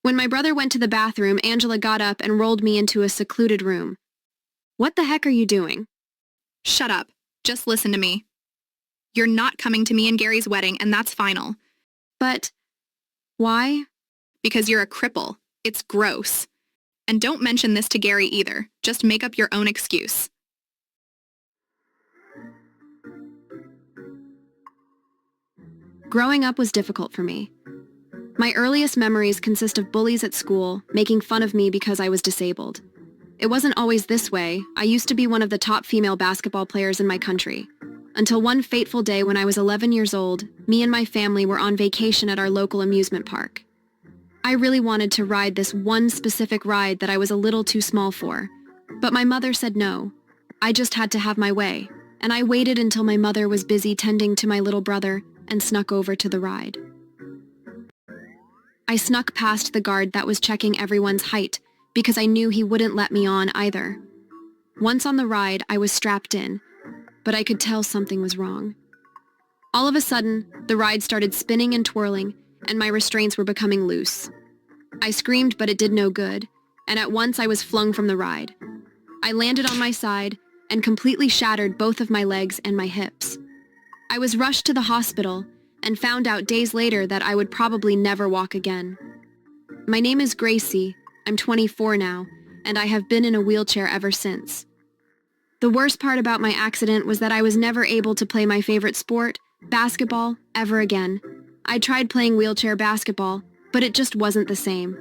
When my brother went to the bathroom, Angela got up and rolled me into a secluded room. What the heck are you doing? Shut up. Just listen to me. You're not coming to me and Gary's wedding, and that's final. But why? Because you're a cripple. It's gross. And don't mention this to Gary either. Just make up your own excuse. Growing up was difficult for me. My earliest memories consist of bullies at school making fun of me because I was disabled. It wasn't always this way. I used to be one of the top female basketball players in my country. Until one fateful day when I was 11 years old, me and my family were on vacation at our local amusement park. I really wanted to ride this one specific ride that I was a little too small for, but my mother said no. I just had to have my way, and I waited until my mother was busy tending to my little brother and snuck over to the ride. I snuck past the guard that was checking everyone's height because I knew he wouldn't let me on either. Once on the ride, I was strapped in, but I could tell something was wrong. All of a sudden, the ride started spinning and twirling, and my restraints were becoming loose. I screamed, but it did no good, and at once I was flung from the ride. I landed on my side and completely shattered both of my legs and my hips. I was rushed to the hospital and found out days later that I would probably never walk again. My name is Gracie. I'm 24 now, and I have been in a wheelchair ever since. The worst part about my accident was that I was never able to play my favorite sport, basketball, ever again. I tried playing wheelchair basketball, but it just wasn't the same.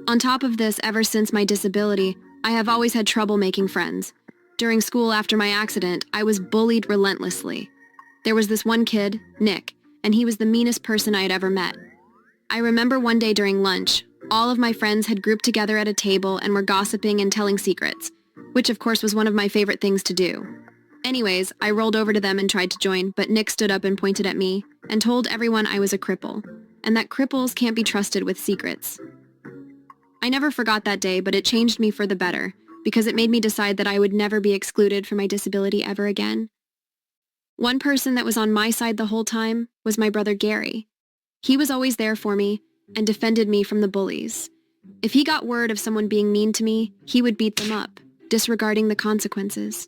On top of this, ever since my disability, I have always had trouble making friends. During school after my accident, I was bullied relentlessly. There was this one kid, Nick, and he was the meanest person I had ever met. I remember one day during lunch, all of my friends had grouped together at a table and were gossiping and telling secrets, which of course was one of my favorite things to do. Anyways, I rolled over to them and tried to join, but Nick stood up and pointed at me and told everyone I was a cripple, and that cripples can't be trusted with secrets. I never forgot that day, but it changed me for the better, because it made me decide that I would never be excluded from my disability ever again. One person that was on my side the whole time was my brother Gary. He was always there for me and defended me from the bullies. If he got word of someone being mean to me, he would beat them up, disregarding the consequences.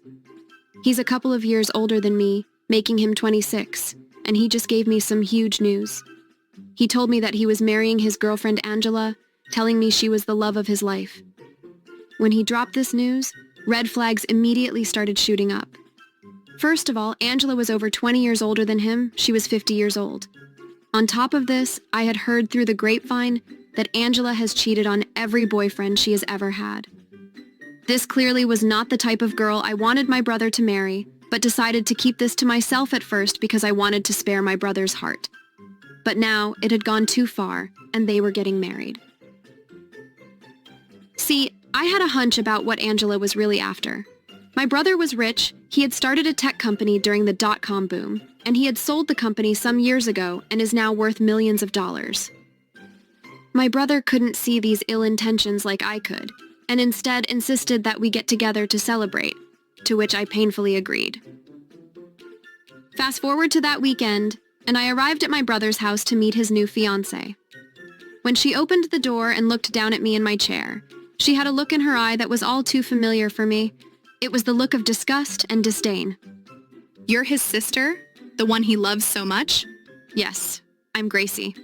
He's a couple of years older than me, making him 26, and he just gave me some huge news. He told me that he was marrying his girlfriend Angela, telling me she was the love of his life. When he dropped this news, red flags immediately started shooting up. First of all, Angela was over 20 years older than him. She was 50 years old. On top of this, I had heard through the grapevine that Angela has cheated on every boyfriend she has ever had. This clearly was not the type of girl I wanted my brother to marry, but decided to keep this to myself at first because I wanted to spare my brother's heart. But now it had gone too far, and they were getting married. See, I had a hunch about what Angela was really after. My brother was rich. He had started a tech company during the dot-com boom, and he had sold the company some years ago and is now worth millions of dollars. My brother couldn't see these ill intentions like I could, and instead insisted that we get together to celebrate, to which I painfully agreed. Fast forward to that weekend, and I arrived at my brother's house to meet his new fiancée. When she opened the door and looked down at me in my chair, she had a look in her eye that was all too familiar for me. It was the look of disgust and disdain. You're his sister? The one he loves so much? Yes, I'm Gracie.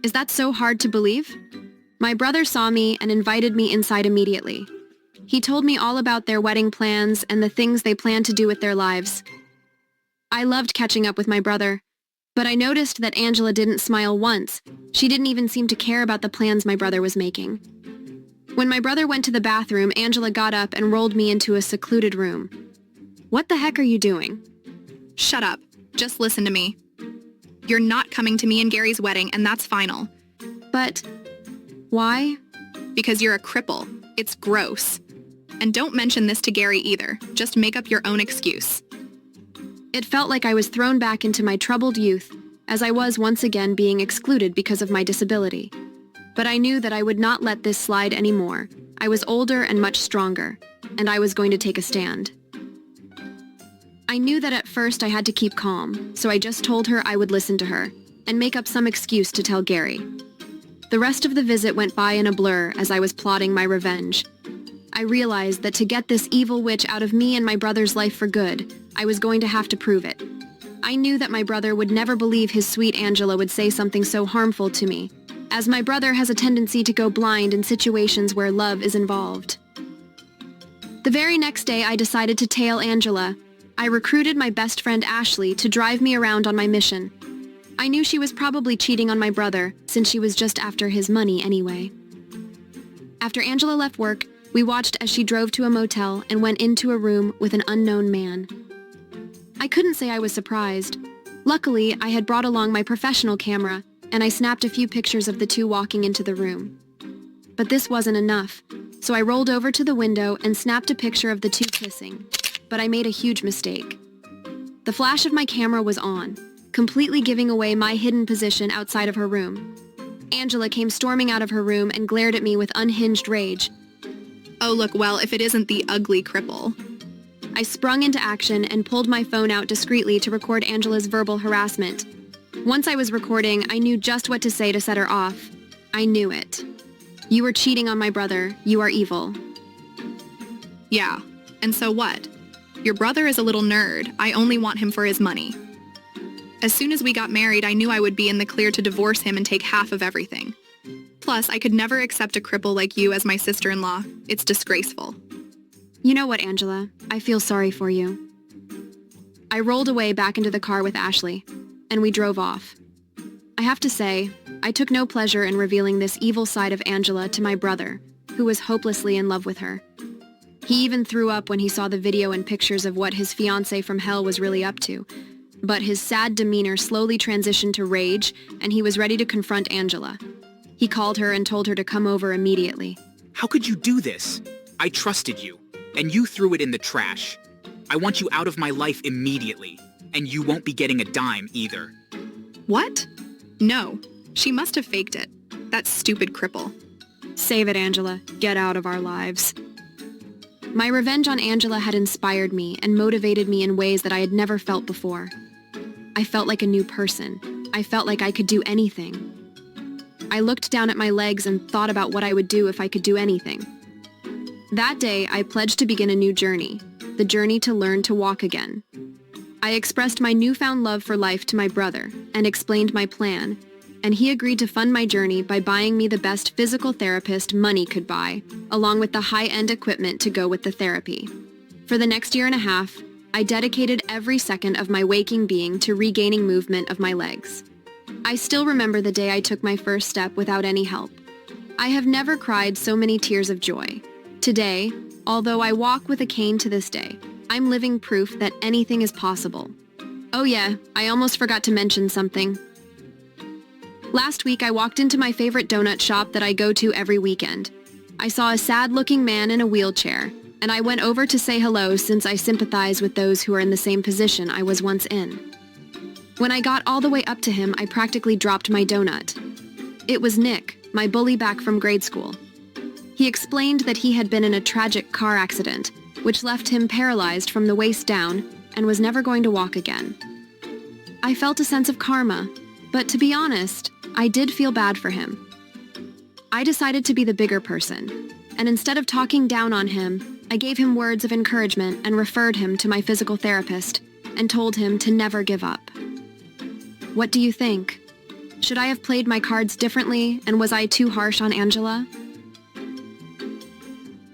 Is that so hard to believe? My brother saw me and invited me inside immediately. He told me all about their wedding plans and the things they plan to do with their lives. I loved catching up with my brother, but I noticed that Angela didn't smile once. She didn't even seem to care about the plans my brother was making. When my brother went to the bathroom, Angela got up and rolled me into a secluded room. What the heck are you doing? Shut up. Just listen to me. You're not coming to me and Gary's wedding, and that's final. But why? Because you're a cripple. It's gross. And don't mention this to Gary either. Just make up your own excuse. It felt like I was thrown back into my troubled youth, as I was once again being excluded because of my disability. But I knew that I would not let this slide anymore. I was older and much stronger, and I was going to take a stand. I knew that at first I had to keep calm, so I just told her I would listen to her, and make up some excuse to tell Gary. The rest of the visit went by in a blur as I was plotting my revenge. I realized that to get this evil witch out of me and my brother's life for good, I was going to have to prove it. I knew that my brother would never believe his sweet Angela would say something so harmful to me, as my brother has a tendency to go blind in situations where love is involved. The very next day, I decided to tail Angela. I recruited my best friend Ashley to drive me around on my mission. I knew she was probably cheating on my brother, since she was just after his money anyway. After Angela left work, we watched as she drove to a motel and went into a room with an unknown man. I couldn't say I was surprised. Luckily, I had brought along my professional camera, and I snapped a few pictures of the two walking into the room. But this wasn't enough, so I rolled over to the window and snapped a picture of the two kissing. But I made a huge mistake. The flash of my camera was on, completely giving away my hidden position outside of her room. Angela came storming out of her room and glared at me with unhinged rage. Oh look, well, if it isn't the ugly cripple. I sprung into action and pulled my phone out discreetly to record Angela's verbal harassment. Once I was recording, I knew just what to say to set her off. I knew it. You were cheating on my brother. You are evil. Yeah, and so what? Your brother is a little nerd. I only want him for his money. As soon as we got married, I knew I would be in the clear to divorce him and take half of everything. Plus, I could never accept a cripple like you as my sister-in-law. It's disgraceful. You know what, Angela? I feel sorry for you. I rolled away back into the car with Ashley, and we drove off. I have to say, I took no pleasure in revealing this evil side of Angela to my brother, who was hopelessly in love with her. He even threw up when he saw the video and pictures of what his fiancée from hell was really up to. But his sad demeanor slowly transitioned to rage, and he was ready to confront Angela. He called her and told her to come over immediately. How could you do this? I trusted you, and you threw it in the trash. I want you out of my life immediately, and you won't be getting a dime either. What? No, she must have faked it. That stupid cripple. Save it, Angela. Get out of our lives. My revenge on Angela had inspired me and motivated me in ways that I had never felt before. I felt like a new person. I felt like I could do anything. I looked down at my legs and thought about what I would do if I could do anything. That day, I pledged to begin a new journey, the journey to learn to walk again. I expressed my newfound love for life to my brother and explained my plan, and he agreed to fund my journey by buying me the best physical therapist money could buy, along with the high-end equipment to go with the therapy. For the next year and a half, I dedicated every second of my waking being to regaining movement of my legs. I still remember the day I took my first step without any help. I have never cried so many tears of joy. Today, although I walk with a cane to this day, I'm living proof that anything is possible. Oh yeah, I almost forgot to mention something. Last week, I walked into my favorite donut shop that I go to every weekend. I saw a sad-looking man in a wheelchair, and I went over to say hello since I sympathize with those who are in the same position I was once in. When I got all the way up to him, I practically dropped my donut. It was Nick, my bully back from grade school. He explained that he had been in a tragic car accident, which left him paralyzed from the waist down and was never going to walk again. I felt a sense of karma, but to be honest, I did feel bad for him. I decided to be the bigger person, and instead of talking down on him, I gave him words of encouragement and referred him to my physical therapist and told him to never give up. What do you think? Should I have played my cards differently, and was I too harsh on Angela?